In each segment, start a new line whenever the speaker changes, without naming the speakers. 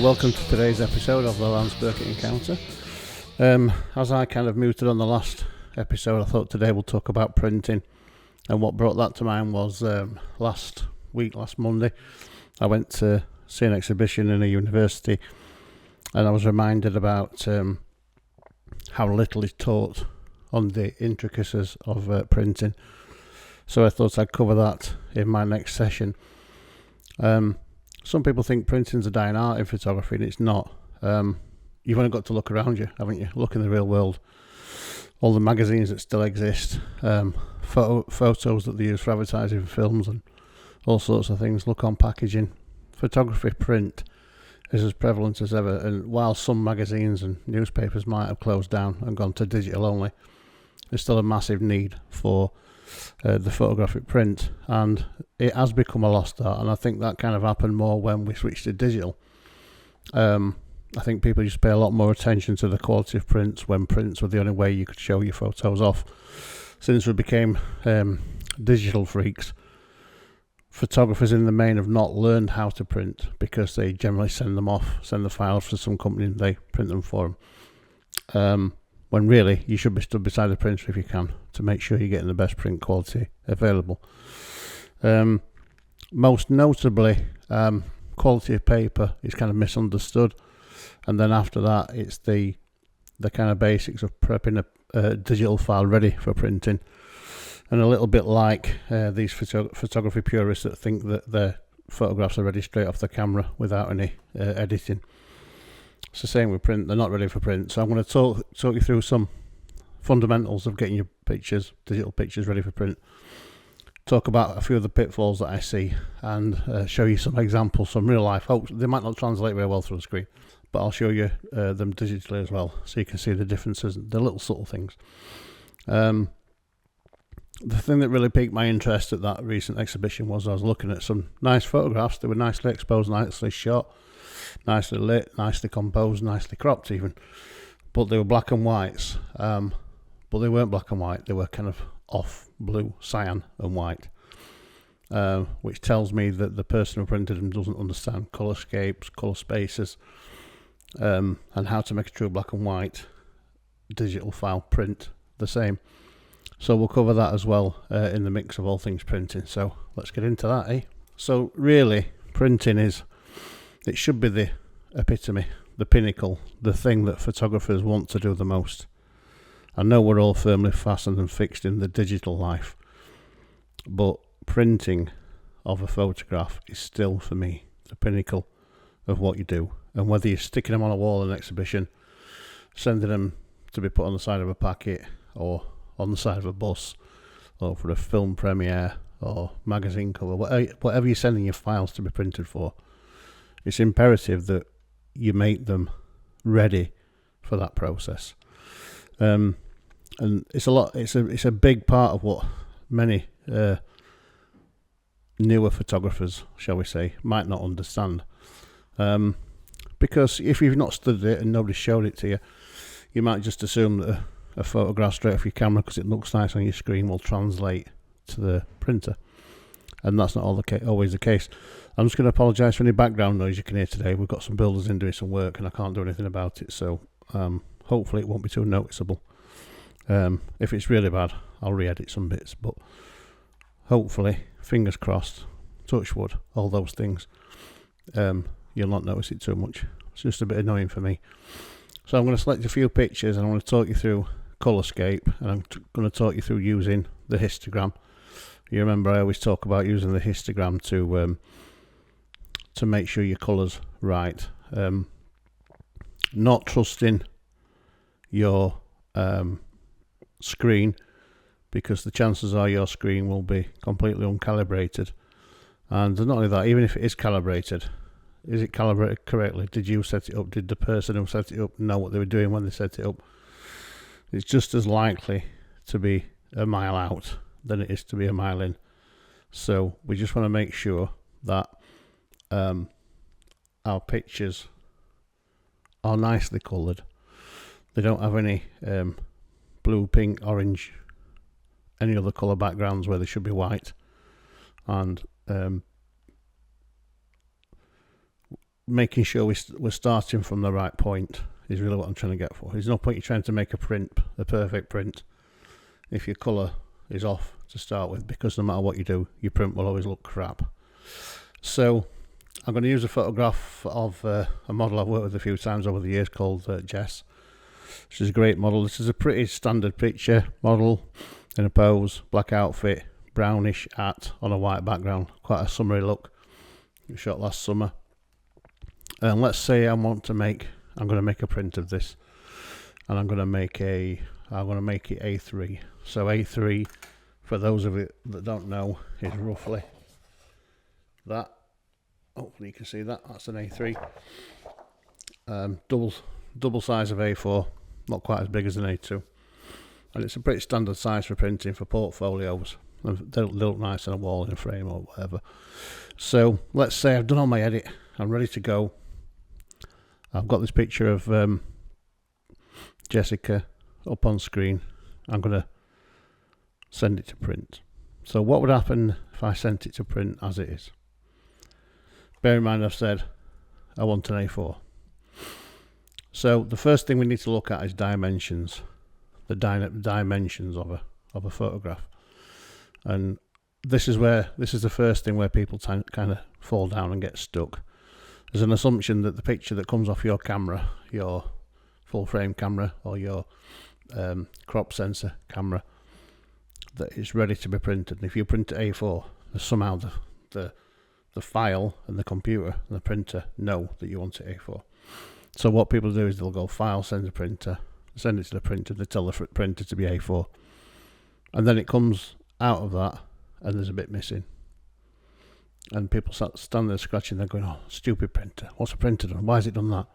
welcome to today's episode of the Lance Burkitt Encounter. As I kind of muted on the last episode, I thought today we'll talk about printing. And what brought that to mind was last Monday, I went to see an exhibition in a university, and I was reminded about how little is taught on the intricacies of printing. So I thought I'd cover that in my next session. Some people think printing's a dying art in photography, and it's not. You've only got to look around you, haven't you? Look in the real world. All the magazines that still exist, photos that they use for advertising films and all sorts of things. Look on packaging. Photography, print is as prevalent as ever, and while some magazines and newspapers might have closed down and gone to digital only, there's still a massive need for the photographic print, and it has become a lost art. And I think that kind of happened more when we switched to digital. I think people used to pay a lot more attention to the quality of prints when prints were the only way you could show your photos off. Since we became digital freaks, photographers in the main have not learned how to print, because they generally send the files to some company and they print them for them. When really you should be stood beside the printer if you can, to make sure you're getting the best print quality available. Most notably, quality of paper is kind of misunderstood, and then after that it's the kind of basics of prepping a digital file ready for printing, and a little bit like these photography purists that think that their photographs are ready straight off the camera without any editing. It's the same with print. They're not ready for print. So I'm going to talk you through some fundamentals of getting your digital pictures ready for print. Talk about a few of the pitfalls that I see, and show you some examples, some real life. They might not translate very well through the screen, but I'll show you them digitally as well, so you can see the differences, the little subtle things. The thing that really piqued my interest at that recent exhibition was I was looking at some nice photographs. They were nicely exposed, nicely shot, nicely lit, nicely composed, nicely cropped even, but they were black and whites. But they weren't black and white, they were kind of off blue, cyan and white, which tells me that the person who printed them doesn't understand colorscapes, colour spaces, and how to make a true black and white digital file print the same. So we'll cover that as well in the mix of all things printing. So let's get into that, eh? So really, printing it should be the epitome, the pinnacle, the thing that photographers want to do the most. I know we're all firmly fastened and fixed in the digital life, but printing of a photograph is still, for me, the pinnacle of what you do. And whether you're sticking them on a wall in an exhibition, sending them to be put on the side of a packet, or on the side of a bus, or for a film premiere, or magazine cover, whatever you're sending your files to be printed for, it's imperative that you make them ready for that process. And it's a big part of what many newer photographers, shall we say, might not understand. Because if you've not studied it and nobody showed it to you, you might just assume that a photograph straight off your camera, because it looks nice on your screen, will translate to the printer. And that's not always the case. I'm just going to apologise for any background noise you can hear today. We've got some builders in doing some work and I can't do anything about it, so hopefully it won't be too noticeable. If it's really bad, I'll re-edit some bits, but hopefully, fingers crossed, touch wood, all those things, you'll not notice it too much. It's just a bit annoying for me. So I'm going to select a few pictures and I'm going to talk you through colorscape, and I'm going to talk you through using the histogram. You remember I always talk about using the histogram to make sure your colour's right. Not trusting your screen, because the chances are your screen will be completely uncalibrated. And not only that, even if it is calibrated, is it calibrated correctly? Did you set it up? Did the person who set it up know what they were doing when they set it up? It's just as likely to be a mile out than it is to be a mile in. So we just want to make sure that our pictures are nicely coloured. They don't have any blue, pink, orange, any other colour backgrounds where they should be white. And making sure we're starting from the right point is really what I'm trying to get for. There's no point you trying to make a perfect print, if your colour is off to start with, because no matter what you do, your print will always look crap. So I'm going to use a photograph of a model I've worked with a few times over the years called Jess. She's a great model. This is a pretty standard picture. Model in a pose, black outfit, brownish hat on a white background. Quite a summery look. It was shot last summer. And let's say I'm going to make a print of this, and I'm going to make it A3. So A3, for those of you that don't know, is roughly that. Hopefully you can see that. That's an A3. Double size of A4, not quite as big as an A2. And it's a pretty standard size for printing for portfolios. They look nice on a wall in a frame or whatever. So let's say I've done all my edit. I'm ready to go. I've got this picture of Jessica up on screen. I'm going to send it to print. So what would happen if I sent it to print as it is? Bear in mind I've said I want an A4. So the first thing we need to look at is dimensions. The dimensions of a photograph. And this is the first thing where people kind of fall down and get stuck. There's an assumption that the picture that comes off your camera, your full frame camera or your crop sensor camera, that is ready to be printed. And if you print it A4, somehow the file and the computer and the printer know that you want it A4. So what people do is they'll go file, send to printer, send it to the printer, they tell the printer to be A4. And then it comes out of that and there's a bit missing. And people stand there scratching, they're going, oh, stupid printer. What's the printer done? Why has it done that?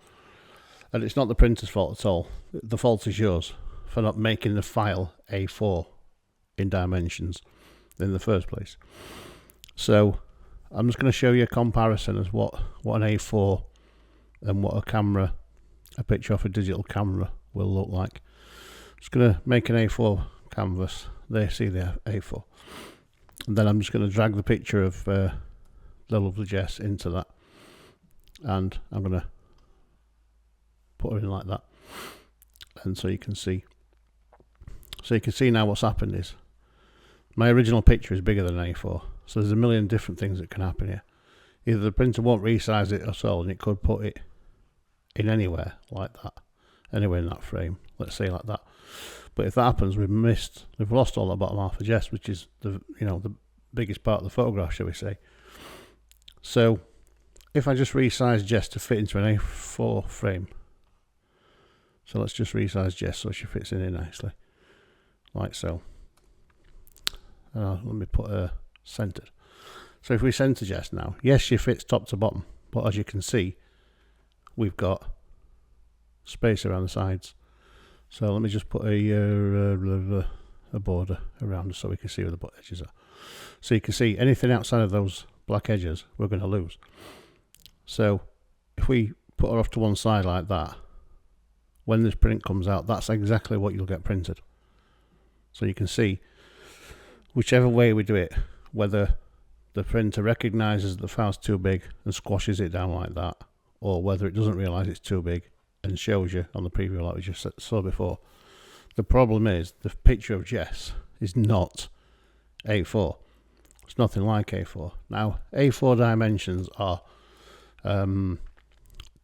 And it's not the printer's fault at all. The fault is yours for not making the file A4 in dimensions in the first place. So I'm just going to show you a comparison as what an A4 and what a picture off a digital camera will look like. Just going to make an A4 canvas. There, see the A4. And then I'm just going to drag the picture of the lovely Jess into that, and I'm going to put her in like that, and so you can see now what's happened is my original picture is bigger than A4, so there's a million different things that can happen here. Either the printer won't resize it at all, and it could put it in anywhere like that, anywhere in that frame, let's say like that. But if that happens, we've lost all the bottom half of Jess, which is the biggest part of the photograph, shall we say. So if I just resize Jess to fit into an A4 frame, so let's just resize Jess so she fits in here nicely, like so. Let me put her centered. So if we center Jess now, yes, she fits top to bottom, but as you can see, we've got space around the sides. So let me just put a border around her so we can see where the butt edges are. So you can see anything outside of those black edges we're going to lose. So if we put her off to one side like that, when this print comes out, that's exactly what you'll get printed. So you can see whichever way we do it, whether the printer recognises that the file's too big and squashes it down like that, or whether it doesn't realise it's too big and shows you on the preview like we just saw before. The problem is the picture of Jess is not A4. It's nothing like A4. Now, A4 dimensions are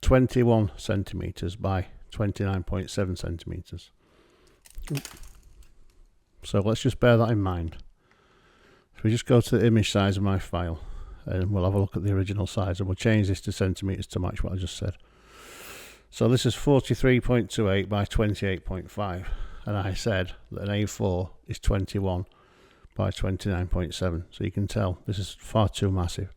21 centimetres by 29.7 centimetres. So let's just bear that in mind. If we just go to the image size of my file, and we'll have a look at the original size, and we'll change this to centimetres to match what I just said. So this is 43.28 by 28.5, and I said that an A4 is 21 by 29.7, so you can tell this is far too massive.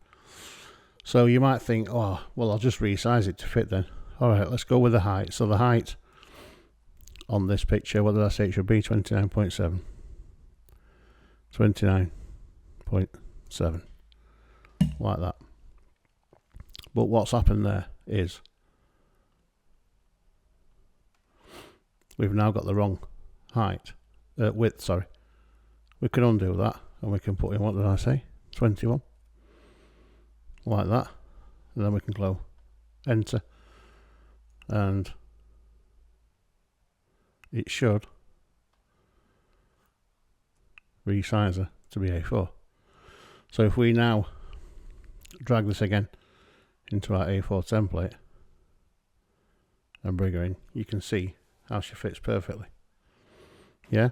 So you might think, oh, well, I'll just resize it to fit then. Alright, let's go with the height. So the height on this picture, what did I say it should be? 29.7. 29.7. Like that. But what's happened there is we've now got the wrong height, width, sorry. We can undo that and we can put in, what did I say? 21. Like that. And then we can go enter, and it should resize her to be A4. So if we now drag this again into our A4 template and bring her in, you can see how she fits perfectly. Yeah,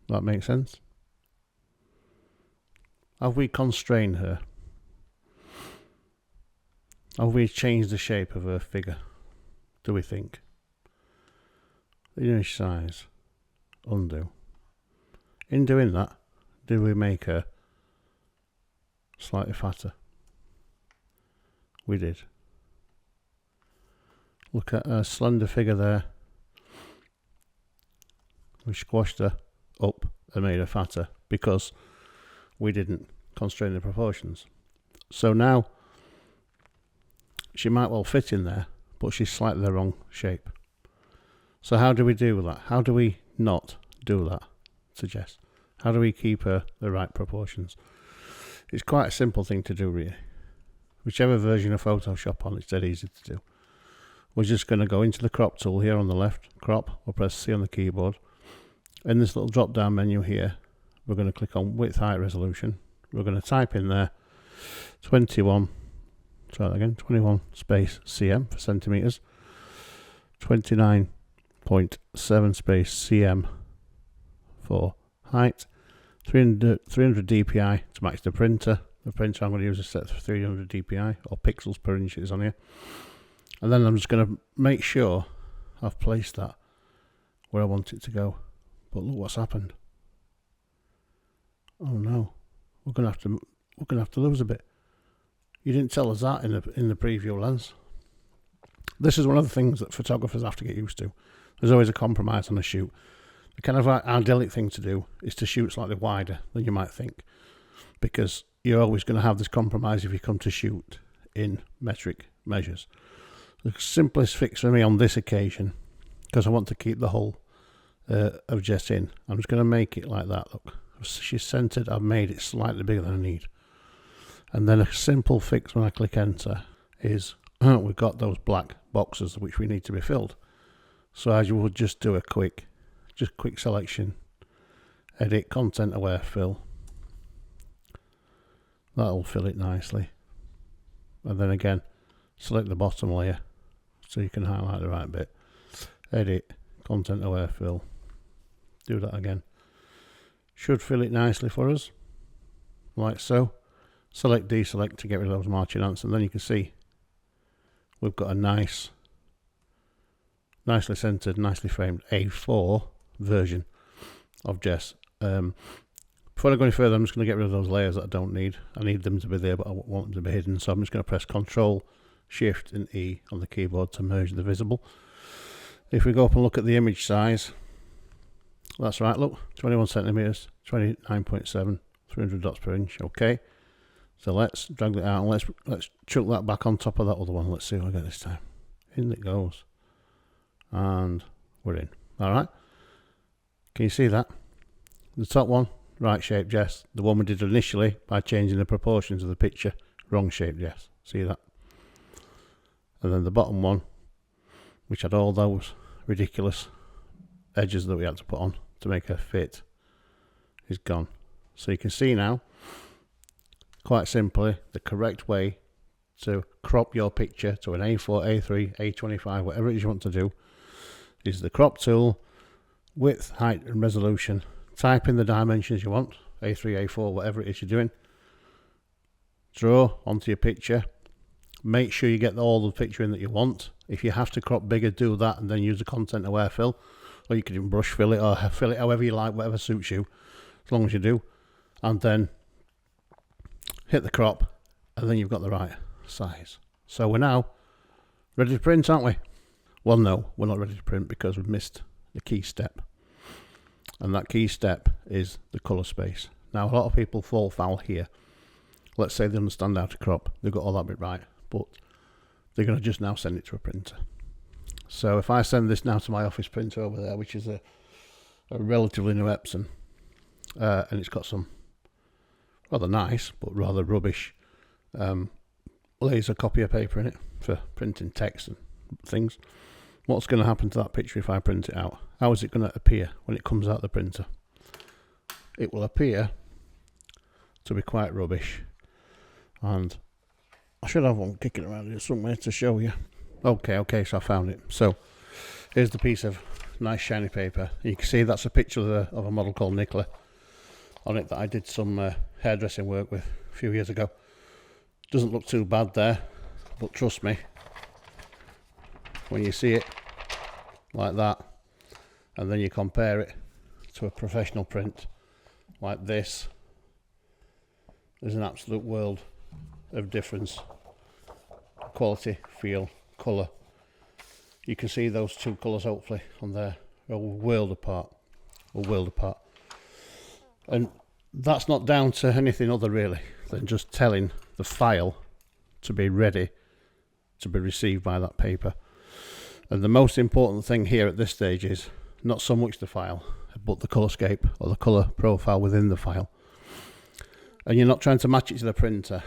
that makes sense. Have we constrained her? Have we changed the shape of her figure? Do we think? The image size, undo. In doing that, do we make her slightly fatter? We did. Look at her slender figure there. We squashed her up and made her fatter because we didn't constrain the proportions. So now she might well fit in there, but she's slightly the wrong shape. So how do we do that? How do we not do that? Suggest. How do we keep her the right proportions? It's quite a simple thing to do, really. Whichever version of Photoshop on, it's dead easy to do. We're just going to go into the crop tool here on the left, crop, or press C on the keyboard. In this little drop down menu here, we're going to click on width, height, resolution. We're going to type in there 21 space cm for centimeters, 29.7 space cm for height, 300 dpi to match the printer. The printer I'm going to use is set for 300 dpi, or pixels per inch is on here. And then I'm just going to make sure I've placed that where I want it to go. But look what's happened. Oh no, we're going to have to lose a bit. You didn't tell us that in the preview lens. This is one of the things that photographers have to get used to. There's always a compromise on a shoot. The kind of idyllic thing to do is to shoot slightly wider than you might think, because you're always going to have this compromise if you come to shoot in metric measures. The simplest fix for me on this occasion, because I want to keep the whole of Jess in, I'm just going to make it like that. Look, she's centered. I've made it slightly bigger than I need. And then a simple fix when I click enter is we've got those black boxes which we need to be filled. So as you would just do a quick selection, edit, content aware fill. That'll fill it nicely. And then again, select the bottom layer so you can highlight the right bit. Edit, content aware fill. Do that again. Should fill it nicely for us, like so. Select, deselect to get rid of those marching ants, and then you can see we've got a nicely centered, nicely framed A4 version of Jess. Before I go any further, I'm just going to get rid of those layers that I don't need. I need them to be there, but I want them to be hidden. So I'm just going to press Control, Shift and E on the keyboard to merge the visible. If we go up and look at the image size, that's right, look, 21 centimeters, 29.7, 300 dots per inch. Okay. So let's drag that out and let's chuck that back on top of that other one. Let's see what I get this time. In it goes. And we're in. Alright. Can you see that? The top one, right shape Jess. The one we did initially by changing the proportions of the picture, wrong shape Jess. See that? And then the bottom one, which had all those ridiculous edges that we had to put on to make her fit, is gone. So you can see now, quite simply, the correct way to crop your picture to an A4, A3, A25, whatever it is you want to do, is the crop tool, width, height and resolution. Type in the dimensions you want, A3, A4, whatever it is you're doing. Draw onto your picture. Make sure you get all the picture in that you want. If you have to crop bigger, do that and then use the content aware fill. Or you can even brush fill it or fill it however you like, whatever suits you, as long as you do. And then hit the crop, and then you've got the right size. So we're now ready to print, aren't we? Well, no, we're not ready to print because we've missed the key step. And that key step is the colour space. Now, a lot of people fall foul here. Let's say they understand how to crop. They've got all that bit right, but they're going to just now send it to a printer. So if I send this now to my office printer over there, which is a relatively new Epson, and it's got some rather nice but rather rubbish laser copier paper in it for printing text and things. What's going to happen to that picture if I print it out? How is it going to appear when it comes out the printer? It will appear to be quite rubbish, and I should have one kicking around here somewhere to show you. Okay, so I found it. So here's the piece of nice shiny paper. You can see that's a picture of a model called Nicola on it that I did some hairdressing work with a few years ago. Doesn't look too bad there, but trust me, when you see it like that and then you compare it to a professional print like this, there's an absolute world of difference. Quality, feel, colour. You can see those two colours hopefully on there, a world apart. And that's not down to anything other really than just telling the file to be ready to be received by that paper. And the most important thing here at this stage is not so much the file, but the colorscape or the colour profile within the file. And you're not trying to match it to the printer,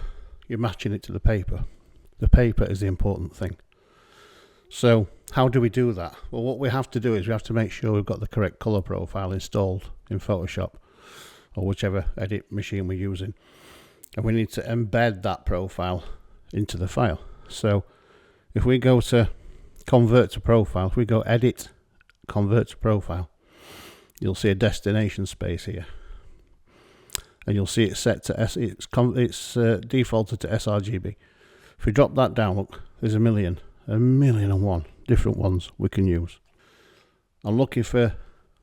you're matching it to the paper. The paper is the important thing. So how do we do that? Well, what we have to do is we have to make sure we've got the correct colour profile installed in Photoshop or whichever edit machine we're using. And we need to embed that profile into the file. So if we go to convert to profile, if we go edit, convert to profile, you'll see a destination space here. And you'll see it's set to it's defaulted to sRGB. If we drop that down, look, there's a million and one different ones we can use. I'm looking for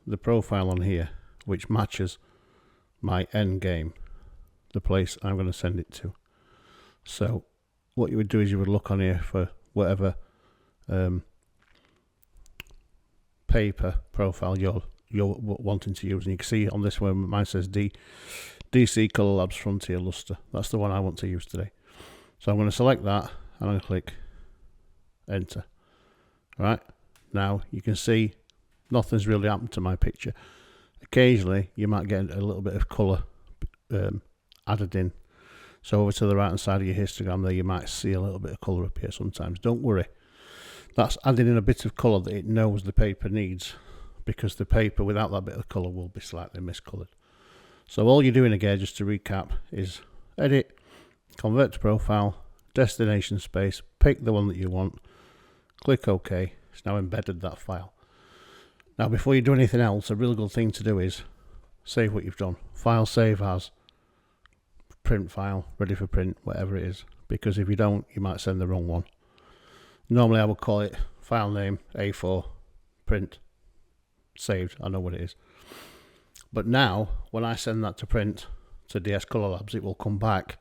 the profile on here which matches my end game, the place I'm going to send it to. So what you would do is you would look on here for whatever paper profile you're wanting to use, and you can see on this one mine says DC Colour Labs Frontier Luster. That's the one I want to use today. So I'm going to select that and I'm going to click enter. Right, now you can see nothing's really happened to my picture. Occasionally you might get a little bit of colour added in. So over to the right hand side of your histogram there you might see a little bit of colour appear sometimes. Don't worry, that's adding in a bit of colour that it knows the paper needs, because the paper without that bit of colour will be slightly miscoloured. So all you're doing again, just to recap, is edit, convert to profile, destination space, pick the one that you want, click OK. It's now embedded that file. Now before you do anything else, a really good thing to do is save what you've done. File save as, print file, ready for print, whatever it is, because if you don't you might send the wrong one. Normally I would call it file name A4 print saved, I know what it is. But now when I send that to print to DS Colour Labs, it will come back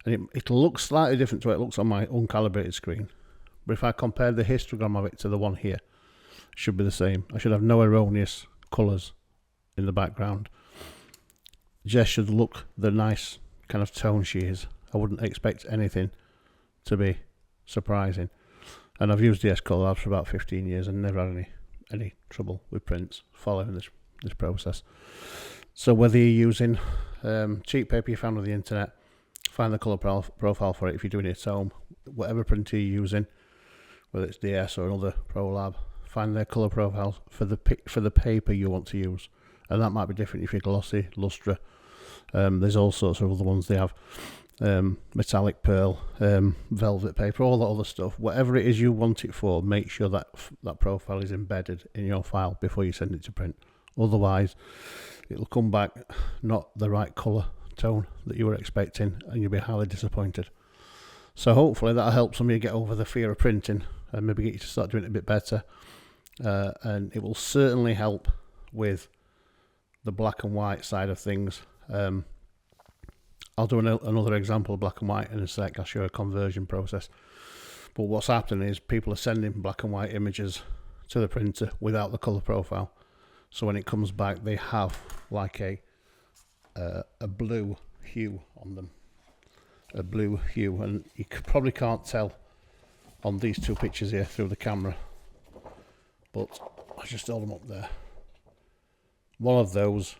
and it'll look slightly different to what it looks on my uncalibrated screen. But if I compare the histogram of it to the one here, it should be the same. I should have no erroneous colours in the background. Jess should look the nice kind of tone she is. I wouldn't expect anything to be surprising. And I've used DS Colour Labs for about 15 years and never had any trouble with prints following this process. So whether you're using cheap paper you found on the internet, find the colour profile for it. If you're doing it at home, whatever printer you're using, whether it's DS or another ProLab, find their colour profiles for the paper you want to use. And that might be different if you're glossy, lustre. There's all sorts of other ones they have. Metallic pearl, velvet paper, all that other stuff. Whatever it is you want it for, make sure that that profile is embedded in your file before you send it to print. Otherwise it'll come back not the right colour tone that you were expecting and you'll be highly disappointed. So hopefully that'll help some of you get over the fear of printing and maybe get you to start doing it a bit better, and it will certainly help with the black and white side of things. I'll do another example of black and white in a sec. I'll show a conversion process. But what's happening is people are sending black and white images to the printer without the colour profile. So when it comes back, they have like a blue hue on them. A blue hue. And you probably can't tell on these two pictures here through the camera. But I just hold them up there. One of those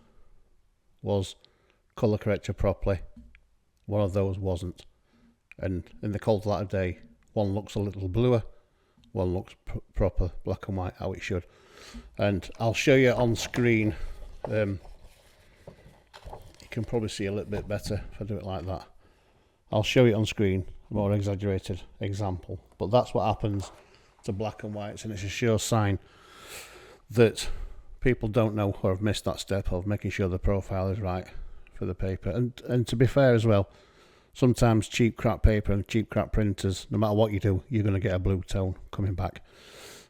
was colour corrected properly. One of those wasn't. and in the cold light of day, one looks a little bluer, one looks proper black and white, how it should. And I'll show you on screen. You can probably see a little bit better if I do it like that. I'll show you on screen a more exaggerated example, but that's what happens to black and whites, and it's a sure sign that people don't know or have missed that step of making sure the profile is right for the paper. And to be fair as well, sometimes cheap crap paper and cheap crap printers, no matter what you do, you're going to get a blue tone coming back.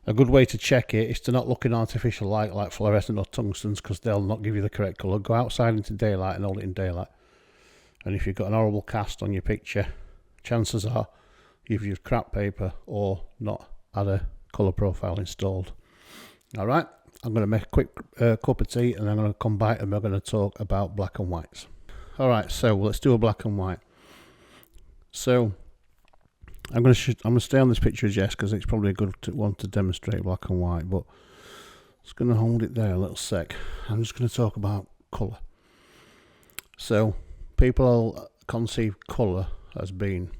A good way to check it is to not look in artificial light like fluorescent or tungstens, because they'll not give you the correct colour. Go outside into daylight and hold it in daylight. And if you've got an horrible cast on your picture, chances are you've used crap paper or not had a colour profile installed. Alright, I'm going to make a quick cup of tea, and I'm going to come back and we're going to talk about black and whites. Alright, so let's do a black and white. So I'm going to stay on this picture of Jess because it's probably a good one to demonstrate black and white, but I'm just going to hold it there a little sec. I'm just going to talk about colour. So people conceive colour as being,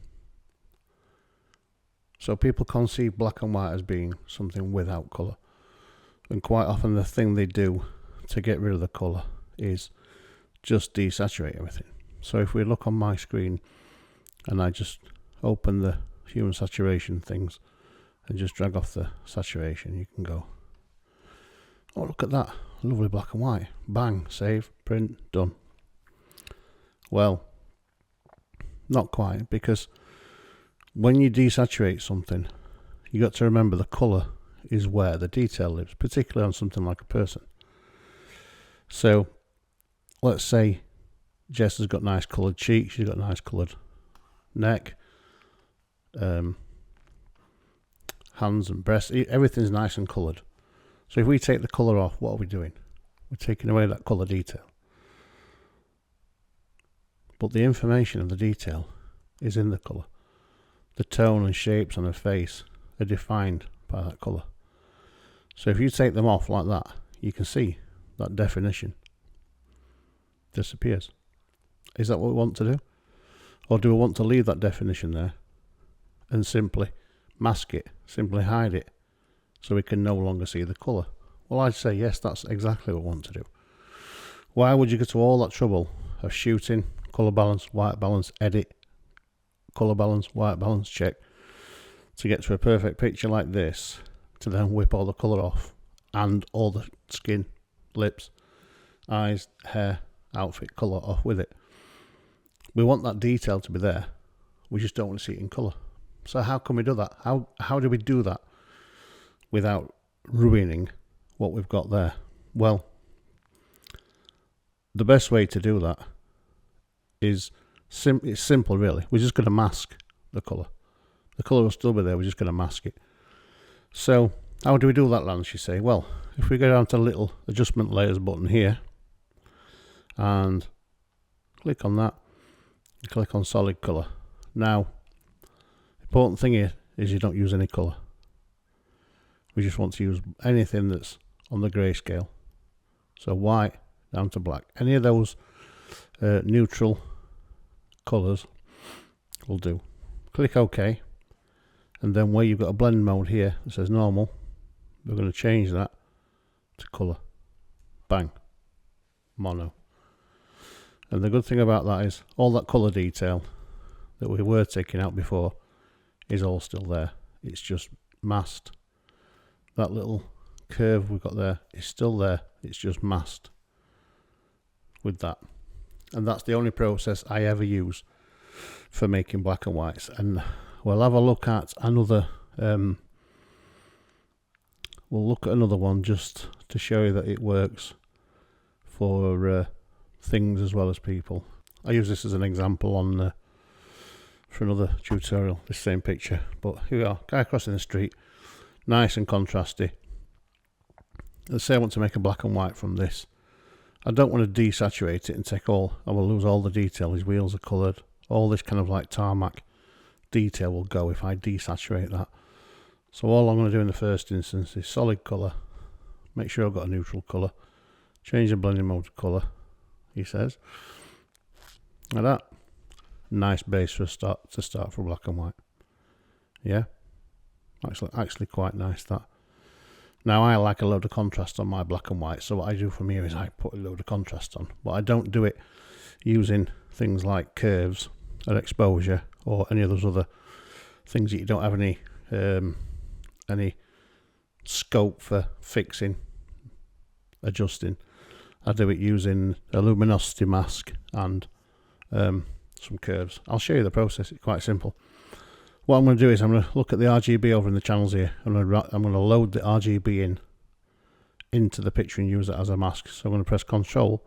so people conceive black and white as being something without colour, and quite often the thing they do to get rid of the colour is just desaturate everything. So if we look on my screen and I just open the human saturation things and just drag off the saturation, you can go, oh look at that, lovely black and white, bang, save, print, done. Well, not quite, because when you desaturate something, you got to remember the colour is where the detail lives, particularly on something like a person. So let's say Jess has got nice coloured cheeks, she's got nice coloured neck, hands and breasts, everything's nice and coloured. So if we take the colour off, what are we doing? We're taking away that colour detail. But the information of the detail is in the colour. The tone and shapes on her face are defined by that colour. So if you take them off like that, you can see that definition disappears. Is that what we want to do? Or do we want to leave that definition there and simply mask it, simply hide it, so we can no longer see the colour? Well, I'd say yes, that's exactly what we want to do. Why would you go to all that trouble of shooting, colour balance, white balance, edit, colour balance, white balance, check, to get to a perfect picture like this, to then whip all the colour off and all the skin, lips, eyes, hair, outfit colour off with it? We want that detail to be there, we just don't want to see it in colour. So how can we do that? How do we do that without ruining what we've got there? Well, the best way to do that is it's simple really. We're just going to mask the colour. The colour will still be there, we're just going to mask it. So how do we do that, Lance, you say? Well, if we go down to the little adjustment layers button here and click on that, click on solid colour. Now, the important thing here is you don't use any colour. We just want to use anything that's on the grayscale. So white down to black. Any of those neutral colours will do. Click OK, and then where you've got a blend mode here that says normal, we're going to change that to colour. Bang, mono. And the good thing about that is all that colour detail that we were taking out before is all still there. It's just masked. That little curve we've got there is still there. It's just masked with that. And that's the only process I ever use for making black and whites. And we'll have a look at another one just to show you that it works for things as well as people. I use this as an example on for another tutorial, this same picture. But here we are, guy crossing the street, nice and contrasty. Let's say I want to make a black and white from this. I don't want to desaturate it and take all, I will lose all the detail. His wheels are coloured, all this kind of like tarmac detail will go if I desaturate that. So all I'm going to do in the first instance is solid colour, make sure I've got a neutral colour, change the blending mode to colour, he says, like that. nice base for to start for black and white. Yeah, actually quite nice that. Now I like a load of contrast on my black and white, so what I do from here is I put a load of contrast on, but I don't do it using things like curves or exposure or any of those other things that you don't have any scope for fixing, adjusting. I do it using a luminosity mask and some curves. I'll show you the process. It's quite simple. What I'm going to do is I'm going to look at the RGB over in the channels here. I'm going to load the RGB into the picture and use it as a mask. So I'm going to press Control.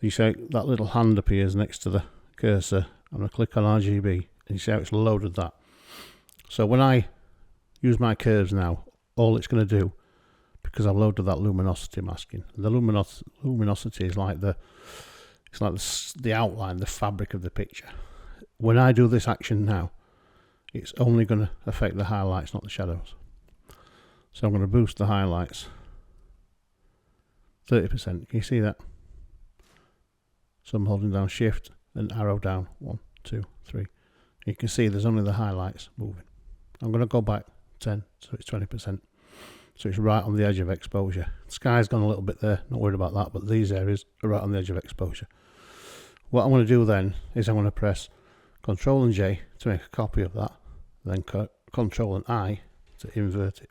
You see that little hand appears next to the cursor. I'm going to click on RGB and you see how it's loaded that. So when I use my curves now, all it's going to do, because I've loaded that luminosity masking. The luminosity is like the outline, the fabric of the picture. When I do this action now, it's only going to affect the highlights, not the shadows. So I'm going to boost the highlights 30%. Can you see that? So I'm holding down Shift and arrow down. 1, 2, 3. You can see there's only the highlights moving. I'm going to go back 10, so it's 20%. So it's right on the edge of exposure. The sky's gone a little bit there, not worried about that, but these areas are right on the edge of exposure. What I'm going to do then is I'm going to press Control and J to make a copy of that, then Control and I to invert it.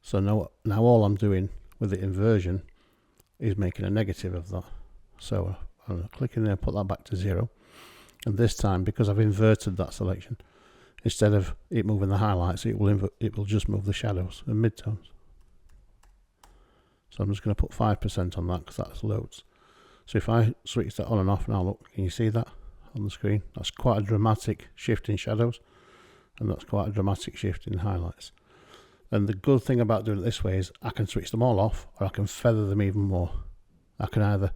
So now all I'm doing with the inversion is making a negative of that. So I'm going to click in there and put that back to 0. And this time, because I've inverted that selection, instead of it moving the highlights, it will just move the shadows and midtones. So I'm just going to put 5% on that because that's loads. So if I switch that on and off now, look, can you see that on the screen? That's quite a dramatic shift in shadows, and that's quite a dramatic shift in highlights. And the good thing about doing it this way is I can switch them all off, or I can feather them even more. I can either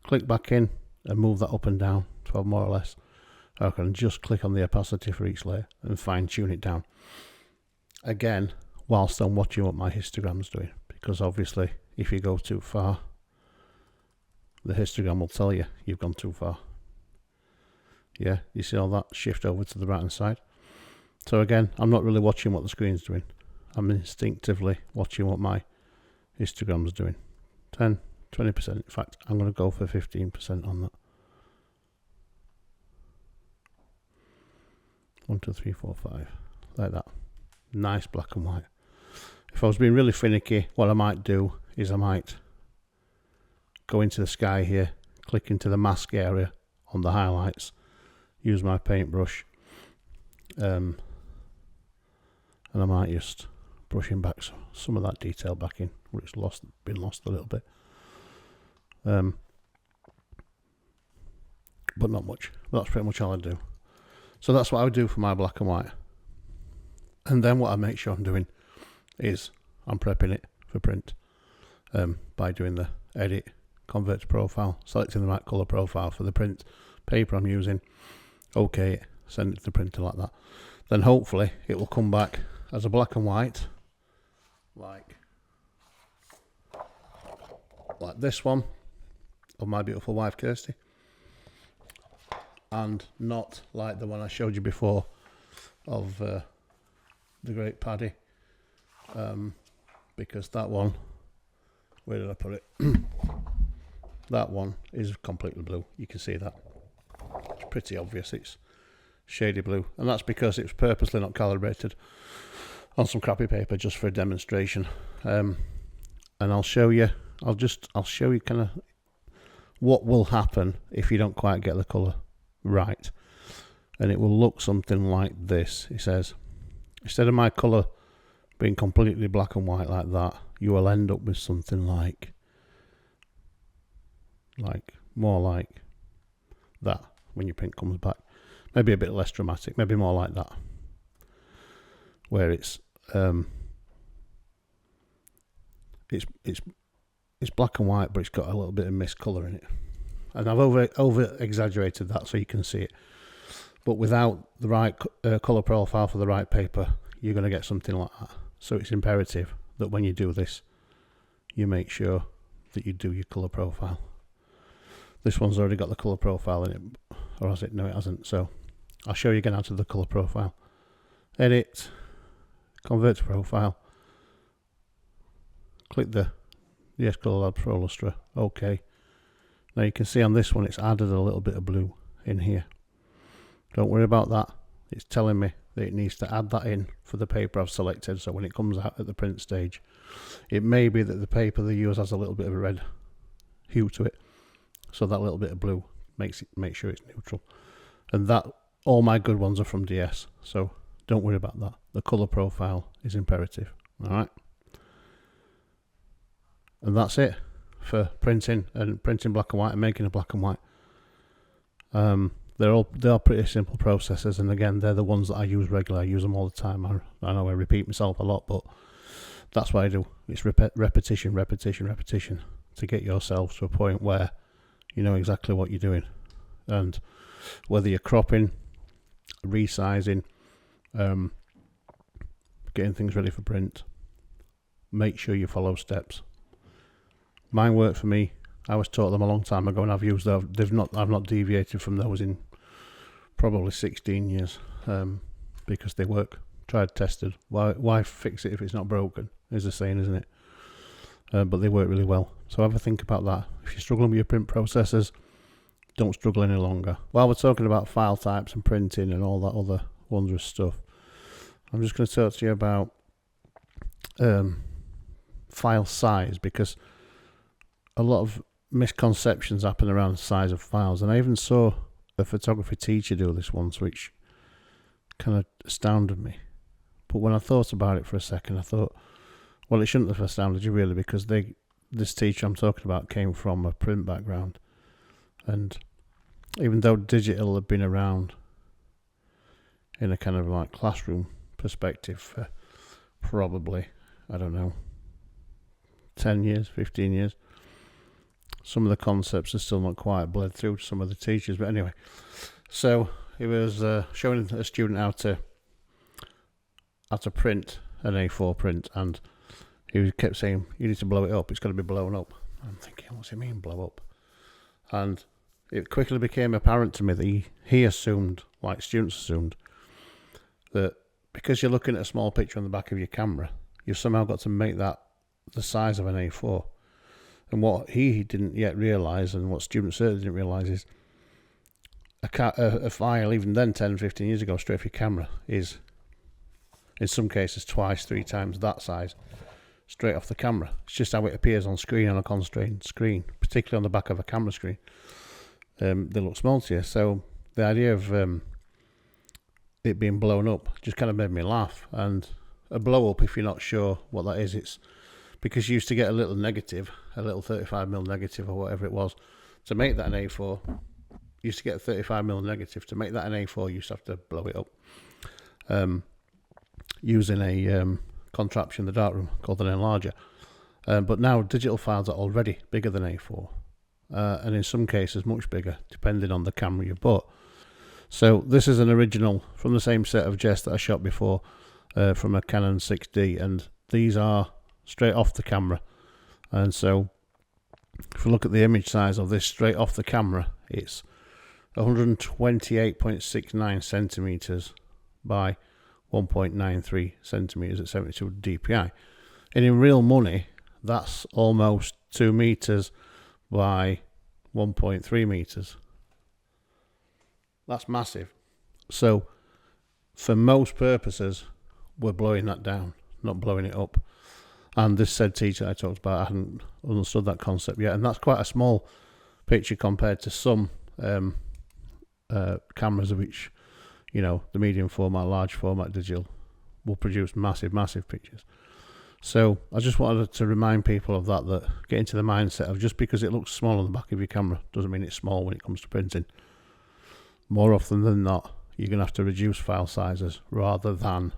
click back in and move that up and down, 12 more or less, or I can just click on the opacity for each layer and fine tune it down. Again, whilst I'm watching what my histogram's doing, because obviously if you go too far, the histogram will tell you you've gone too far. Yeah, you see all that shift over to the right hand side. So again, I'm not really watching what the screen's doing. I'm instinctively watching what my histogram's doing. 10, 20%. In fact, I'm going to go for 15% on that. 1, 2, 3, 4, 5. Like that. Nice black and white. If I was being really finicky, what I might do is I might go into the sky here, click into the mask area on the highlights, use my paintbrush, and I might just brushing back some of that detail back in where it's been lost a little bit, but not much. That's pretty much all I do. So that's what I would do for my black and white. And then what I make sure I'm doing is I'm prepping it for print by doing the edit, convert to profile, selecting the right color profile for the print paper I'm using, okay, send it to the printer like that. Then hopefully it will come back as a black and white, like this one of my beautiful wife Kirsty, and not like the one I showed you before of the great Paddy, because that one, where did I put it? That one is completely blue. You can see that. It's pretty obvious. It's shady blue, and that's because it's purposely not calibrated on some crappy paper just for a demonstration. And I'll show you. I'll show you kind of what will happen if you don't quite get the colour right, and it will look something like this. It says, instead of my colour being completely black and white like that, you will end up with something like more like that when your print comes back. Maybe a bit less dramatic, maybe more like that, where it's black and white, but it's got a little bit of mist colour in it. And I've over exaggerated that so you can see it. But without the right colour profile for the right paper, you're going to get something like that. So it's imperative that when you do this, you make sure that you do your colour profile. This one's already got the colour profile in it, or has it? No, it hasn't. So I'll show you again how to the colour profile. Edit, convert to profile, click the Yes Colour Lab Pro Illustra, OK. Now you can see on this one it's added a little bit of blue in here. Don't worry about that. It's telling me that it needs to add that in for the paper I've selected, so when it comes out at the print stage, it may be that the paper they use has a little bit of a red hue to it, so that little bit of blue makes sure it's neutral. And that, all my good ones are from DS, so don't worry about that. The colour profile is imperative. Alright, and that's it for printing black and white and making a black and white. They are pretty simple processes, and again, they're the ones that I use regularly. I use them all the time. I know I repeat myself a lot, but that's what I do. It's repetition to get yourself to a point where you know exactly what you're doing. And whether you're cropping, resizing, getting things ready for print, make sure you follow steps. Mine worked for me. I was taught them a long time ago, and I've used them. I've not deviated from those in probably 16 years, because they work. Tried, tested. Why fix it if it's not broken? Is the saying, isn't it? But they work really well. So have a think about that. If you're struggling with your print processors, don't struggle any longer. While we're talking about file types and printing and all that other wondrous stuff, I'm just going to talk to you about file size, because a lot of misconceptions happen around the size of files, and I even saw a photography teacher do this once, which kind of astounded me. But when I thought about it for a second, I thought, well, it shouldn't have astounded you really, because this teacher I'm talking about came from a print background, and even though digital had been around in a kind of like classroom perspective for probably, I don't know, 10 years, 15 years, some of the concepts are still not quite bled through to some of the teachers. But anyway, so he was showing a student how to print an A4 print, and he kept saying, you need to blow it up, it's got to be blown up. I'm thinking, what's he mean, blow up? And it quickly became apparent to me that he assumed, like students assumed, that because you're looking at a small picture on the back of your camera, you've somehow got to make that the size of an A4. And what he didn't yet realise, and what students certainly didn't realise, is a file, even then 10, 15 years ago, straight for your camera, is in some cases twice, 3 times that size, straight off the camera. It's just how it appears on screen, on a constrained screen, particularly on the back of a camera screen. They look small to you. So the idea of it being blown up just kind of made me laugh. And a blow up, if you're not sure what that is, it's because you used to get a little negative, a little 35mm negative or whatever it was, to make that an A4. You used to get a 35mm negative. To make that an A4, you used to have to blow it up using a contraption in the darkroom called an enlarger. But now digital files are already bigger than A4, and in some cases much bigger, depending on the camera you bought. So this is an original from the same set of Jess that I shot before, from a Canon 6D, and these are straight off the camera. And so if we look at the image size of this straight off the camera, it's 128.69 centimeters by 1.93 centimeters at 72 dpi, and in real money that's almost 2 meters by 1.3 meters. That's massive. So for most purposes we're blowing that down, not blowing it up. And this said teacher I talked about, I hadn't understood that concept yet, and that's quite a small picture compared to some cameras, which, you know, the medium format, large format digital will produce massive pictures. So I just wanted to remind people of that get into the mindset of just because it looks small on the back of your camera doesn't mean it's small when it comes to printing. More often than not, you're going to have to reduce file sizes rather than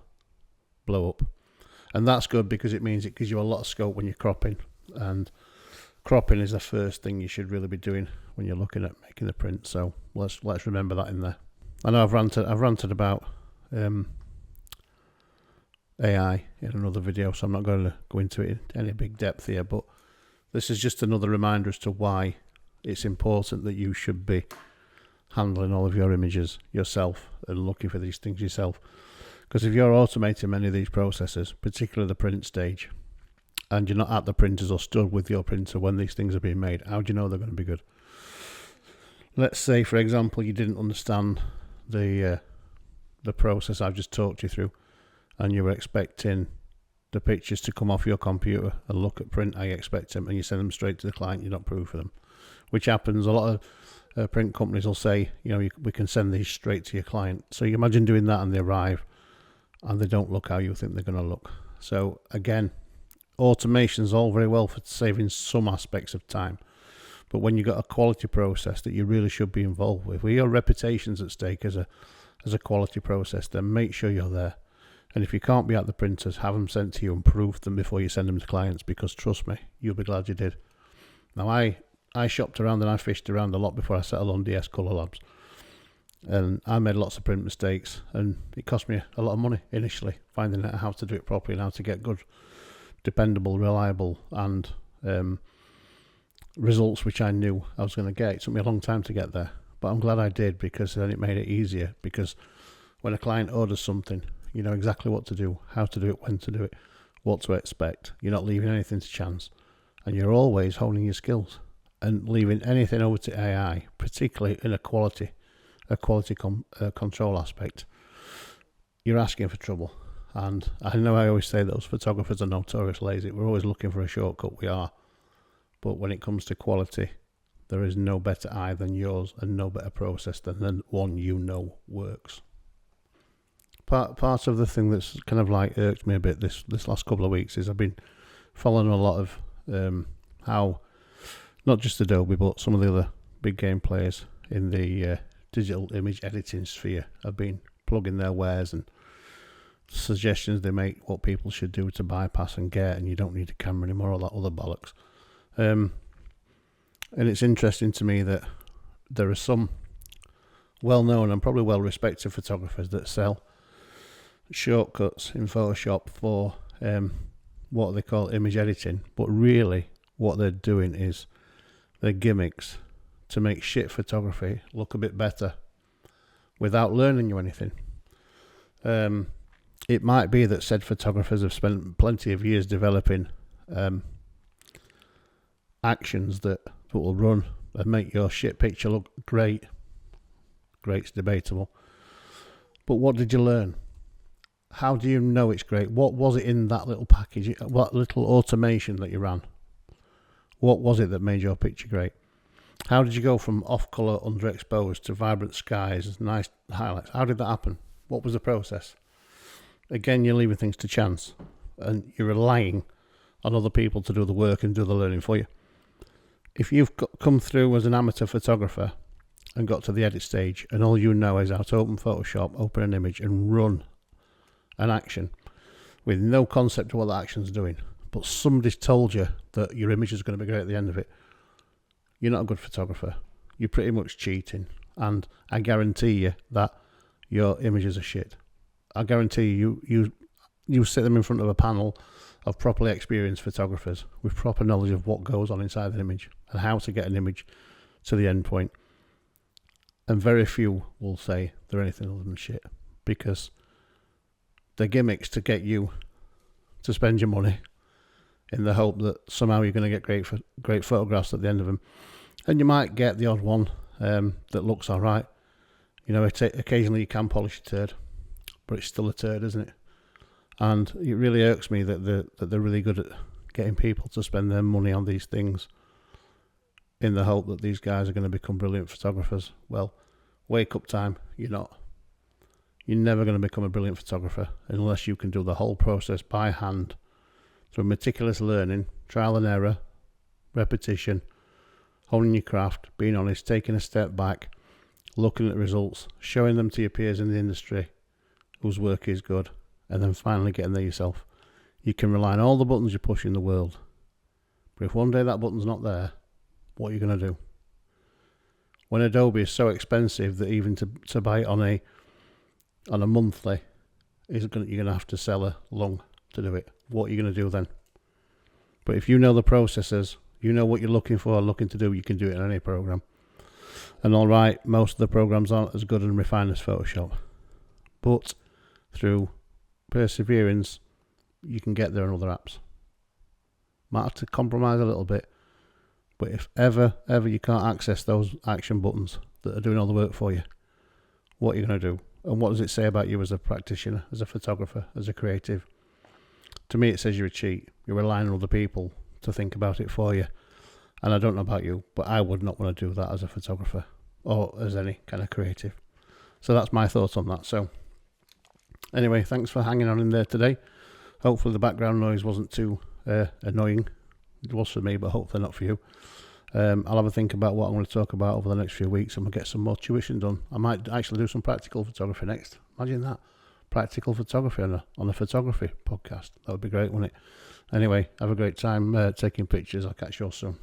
blow up. And that's good because it means it gives you a lot of scope when you're cropping. And cropping is the first thing you should really be doing when you're looking at making the print. So let's remember that in there. I know I've ranted about AI in another video, so I'm not going to go into it in any big depth here, but this is just another reminder as to why it's important that you should be handling all of your images yourself and looking for these things yourself. Because if you're automating many of these processes, particularly the print stage, and you're not at the printers or stood with your printer when these things are being made, how do you know they're going to be good? Let's say, for example, you didn't understand the process I've just talked you through, and you were expecting the pictures to come off your computer and look at print how you expect them, and you send them straight to the client, you don't proof for them, which happens. A lot of print companies will say, we can send these straight to your client. So you imagine doing that and they arrive and they don't look how you think they're going to look. So again, automation's all very well for saving some aspects of time, but when you've got a quality process that you really should be involved with, where your reputation's at stake as a quality process, then make sure you're there. And if you can't be at the printers, have them sent to you and proof them before you send them to clients, because trust me, you'll be glad you did. Now I shopped around and I fished around a lot before I settled on DS Colour Labs, and I made lots of print mistakes, and it cost me a lot of money initially finding out how to do it properly and how to get good, dependable, reliable and results which I knew I was going to get. It took me a long time to get there, but I'm glad I did, because then it made it easier. Because when a client orders something, you know exactly what to do, how to do it, when to do it, what to expect. You're not leaving anything to chance, and you're always honing your skills. And leaving anything over to AI, particularly in a quality control aspect, you're asking for trouble. And I know I always say those photographers are notorious lazy. We're always looking for a shortcut, we are. But when it comes to quality, there is no better eye than yours and no better process than the one works. Part of the thing that's kind of like irked me a bit this last couple of weeks is I've been following a lot of how not just Adobe but some of the other big game players in the digital image editing sphere have been plugging their wares and suggestions they make what people should do to bypass and get, and you don't need a camera anymore, all that other bollocks. And it's interesting to me that there are some well-known and probably well-respected photographers that sell shortcuts in Photoshop for what they call image editing, but really what they're doing is they're gimmicks to make shit photography look a bit better without learning you anything. It might be that said photographers have spent plenty of years developing actions that will run and make your shit picture look great. Great's debatable. But what did you learn? How do you know it's great? What was it in that little package? What little automation that you ran? What was it that made your picture great? How did you go from off-colour, underexposed to vibrant skies, nice highlights? How did that happen? What was the process? Again, you're leaving things to chance, and you're relying on other people to do the work and do the learning for you. If you've come through as an amateur photographer and got to the edit stage, and all you know is how to open Photoshop, open an image and run an action with no concept of what the action's doing, but somebody's told you that your image is going to be great at the end of it, you're not a good photographer. You're pretty much cheating, and I guarantee you that your images are shit. I guarantee you sit them in front of a panel of properly experienced photographers with proper knowledge of what goes on inside an image and how to get an image to the end point, and very few will say they're anything other than shit, because they're gimmicks to get you to spend your money in the hope that somehow you're going to get great photographs at the end of them. And you might get the odd one that looks all right. You know, occasionally you can polish a turd, but it's still a turd, isn't it? And it really irks me that they're really good at getting people to spend their money on these things in the hope that these guys are going to become brilliant photographers. Well, wake up time, you're not. You're never going to become a brilliant photographer unless you can do the whole process by hand, through meticulous learning, trial and error, repetition, honing your craft, being honest, taking a step back, looking at the results, showing them to your peers in the industry whose work is good, and then finally getting there yourself. You can rely on all the buttons you push in the world, but if one day that button's not there, what are you going to do? When Adobe is so expensive that even to buy it on a monthly, you're going to have to sell a lung to do it. What are you going to do then? But if you know the processes, you know what you're looking for, looking to do, you can do it in any program. And all right, most of the programs aren't as good and refined as Photoshop, but through perseverance, you can get there in other apps. Might have to compromise a little bit, but if ever you can't access those action buttons that are doing all the work for you, what are you going to do? And what does it say about you as a practitioner, as a photographer, as a creative? To me, it says you're a cheat. You're relying on other people to think about it for you. And I don't know about you, but I would not want to do that as a photographer or as any kind of creative. So that's my thoughts on that. So anyway, thanks for hanging on in there today. Hopefully the background noise wasn't too annoying. It was for me, but hopefully not for you. I'll have a think about what I'm going to talk about over the next few weeks, and we'll get some more tuition done. I might actually do some practical photography next. Imagine that. Practical photography on a photography podcast. That would be great, wouldn't it? Anyway, have a great time taking pictures. I'll catch you all soon.